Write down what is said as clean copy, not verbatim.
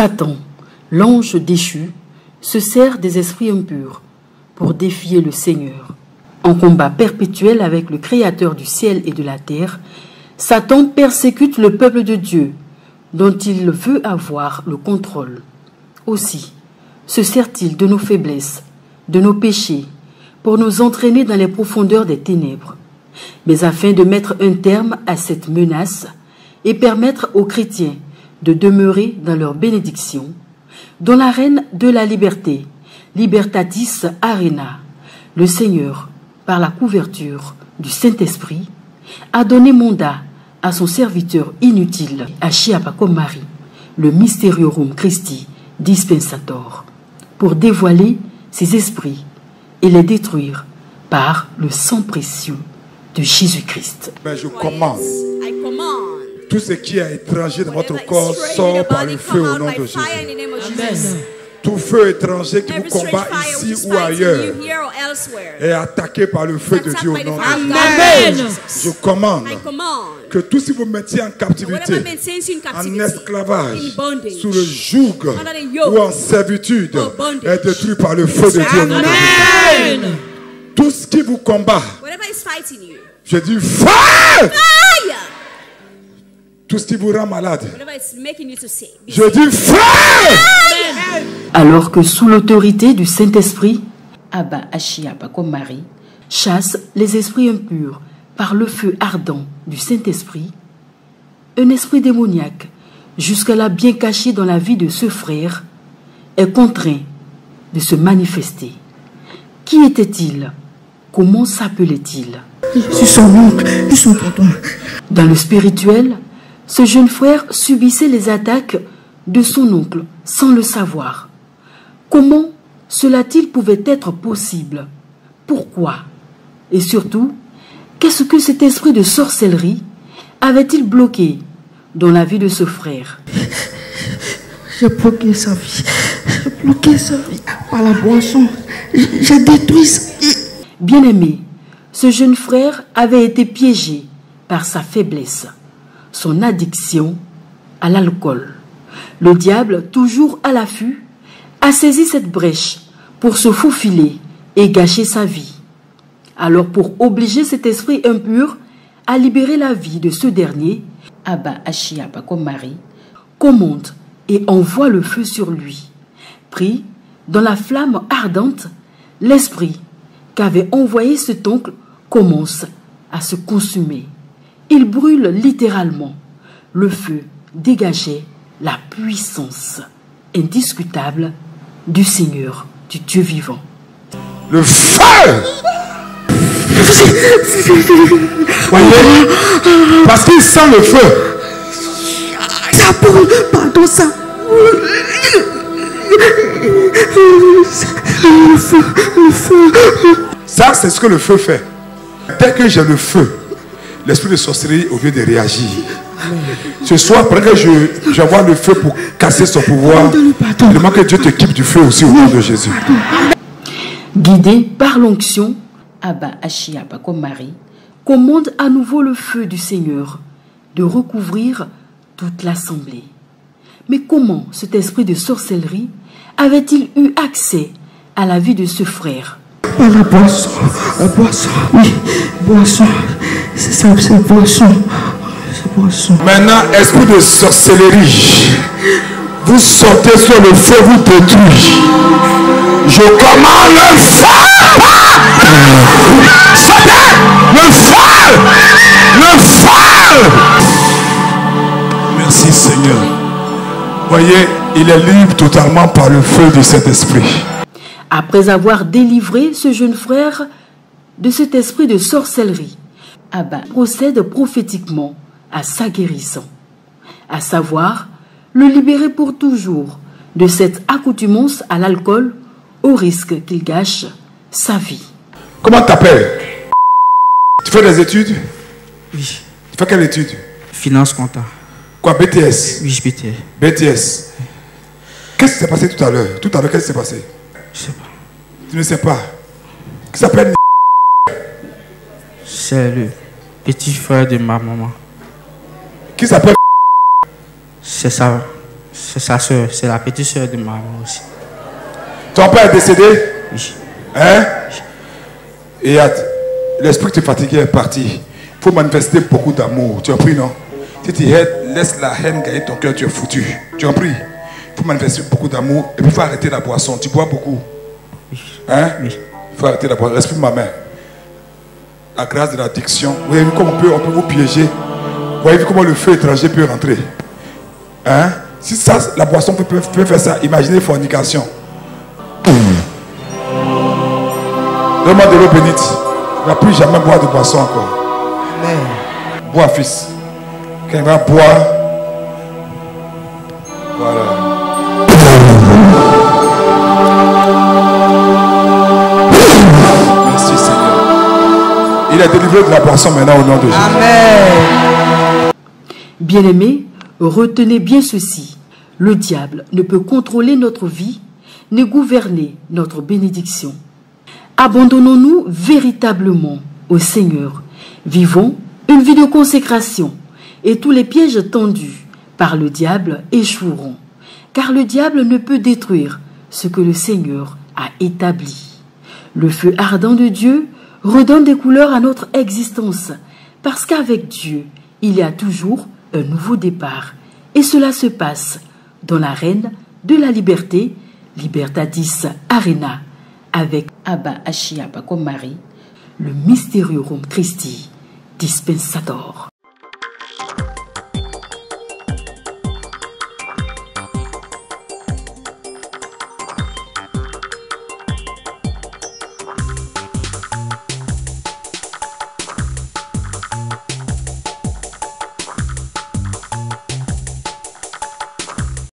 Satan, l'ange déchu, se sert des esprits impurs pour défier le Seigneur. En combat perpétuel avec le Créateur du ciel et de la terre, Satan persécute le peuple de Dieu, dont il veut avoir le contrôle. Aussi, se sert-il de nos faiblesses, de nos péchés, pour nous entraîner dans les profondeurs des ténèbres. Mais afin de mettre un terme à cette menace et permettre aux chrétiens de demeurer dans leur bénédiction, dans la reine de la liberté, Libertatis Arena, le Seigneur, par la couverture du Saint-Esprit, a donné mandat à son serviteur inutile, Ashiapako Marie, le Mysteriorum Christi Dispensator, pour dévoiler ses esprits et les détruire par le sang précieux de Jésus-Christ. Mais je commande, tout ce qui est étranger dans votre corps sort par le feu au nom de Jésus. Amen. Tout feu étranger qui vous combat ici ou ailleurs est attaqué par le feu de Dieu au nom de Jésus. Amen. Je commande que tout ce qui vous mettiez en captivité, en esclavage, sous le joug ou en servitude est détruit par le feu de Dieu au nom de Jésus. Tout ce qui vous combat, je dis fire! Tout ce qui vous rend malade, je dis fire! Alors que sous l'autorité du Saint-Esprit, Abba Ashiapako Marie chasse les esprits impurs par le feu ardent du Saint-Esprit, un esprit démoniaque, jusqu'à-là bien caché dans la vie de ce frère, est contraint de se manifester. Qui était-il? Comment s'appelait-il? Je suis son oncle, je suis son tonton. Dans le spirituel, ce jeune frère subissait les attaques de son oncle sans le savoir. Comment cela-t-il pouvait être possible? Pourquoi? Et surtout, qu'est-ce que cet esprit de sorcellerie avait-il bloqué dans la vie de ce frère? J'ai bloqué sa vie. J'ai bloqué sa vie par la boisson. J'ai détruit sa vie. Bien-aimé, ce jeune frère avait été piégé par sa faiblesse, son addiction à l'alcool. Le diable, toujours à l'affût, a saisi cette brèche pour se faufiler et gâcher sa vie. Alors pour obliger cet esprit impur à libérer la vie de ce dernier, Abba Ashiapako Marie commande et envoie le feu sur lui. Pris dans la flamme ardente, l'esprit qu'avait envoyé cet oncle commence à se consumer. Il brûle littéralement. Le feu dégageait la puissance indiscutable du Seigneur, du Dieu vivant. Le feu! Voyez? Parce qu'il sent le feu. Ça brûle, pardon, ça brûle. Le feu. Ça, c'est ce que le feu fait. Dès que j'ai le feu, l'esprit de sorcellerie, au lieu de réagir, ce soir, pendant que j'envoie le feu pour casser son pouvoir, je demande que Dieu te quitte du feu aussi au nom de Jésus. Guidé par l'onction, Abba Ashiapako Marie commande à nouveau le feu du Seigneur de recouvrir toute l'assemblée. Mais comment cet esprit de sorcellerie avait-il eu accès à la vie de ce frère? Par la boisson. La boisson. Oui, boisson. C'est ça, c'est boisson. C'est boisson. Maintenant, esprit de sorcellerie, vous sortez sur le feu, vous détruisez. Je commande le feu! Sortez! Le feu! Le feu! Merci Seigneur. Voyez, il est libre totalement par le feu de cet esprit. Après avoir délivré ce jeune frère de cet esprit de sorcellerie, Abba procède prophétiquement à sa guérison, à savoir le libérer pour toujours de cette accoutumance à l'alcool au risque qu'il gâche sa vie. Comment t'appelles? Tu fais des études? Oui. Tu fais quelle étude? Finance compta. Quoi, BTS? Oui, BTS. BTS. Qu'est-ce qui s'est passé tout à l'heure? Tout à l'heure, qu'est-ce qui s'est passé? Je sais pas. Tu ne sais pas. Qui s'appelle? C'est le petit frère de ma maman. Qui s'appelle? C'est ça. C'est sa soeur, c'est la petite soeur de ma maman aussi. Ton père est décédé? Oui. Hein? Et l'esprit qui te fatiguait est parti. Il faut manifester beaucoup d'amour. Tu as pris, non? Si tu laisses la haine gagner ton cœur, tu es foutu. Tu as pris? Il faut manifester beaucoup d'amour. Et puis il faut arrêter la boisson. Tu bois beaucoup. Hein? Oui. Il faut arrêter la boisson. Respire ma main. À grâce de l'addiction. Vous voyez comme on peut vous piéger. Vous voyez comment le feu étranger peut rentrer. Hein? Si ça, la boisson peut faire ça, imaginez fornication. Donne-moi de l'eau bénite. Il ne va plus jamais boire de boisson encore. Amen. Bois, fils. Quand il va boire, voilà. Merci Seigneur. Il est délivré de la boisson maintenant au nom de Jésus. Amen. Bien-aimés, retenez bien ceci. Le diable ne peut contrôler notre vie, ni gouverner notre bénédiction. Abandonnons-nous véritablement au Seigneur. Vivons une vie de consécration et tous les pièges tendus par le diable échoueront. Car le diable ne peut détruire ce que le Seigneur a établi. Le feu ardent de Dieu redonne des couleurs à notre existence parce qu'avec Dieu, il y a toujours un nouveau départ. Et cela se passe dans l'arène de la liberté, Libertadis Arena, avec Abba Ashiaba comme mari, le mystérieux Christi dispensator.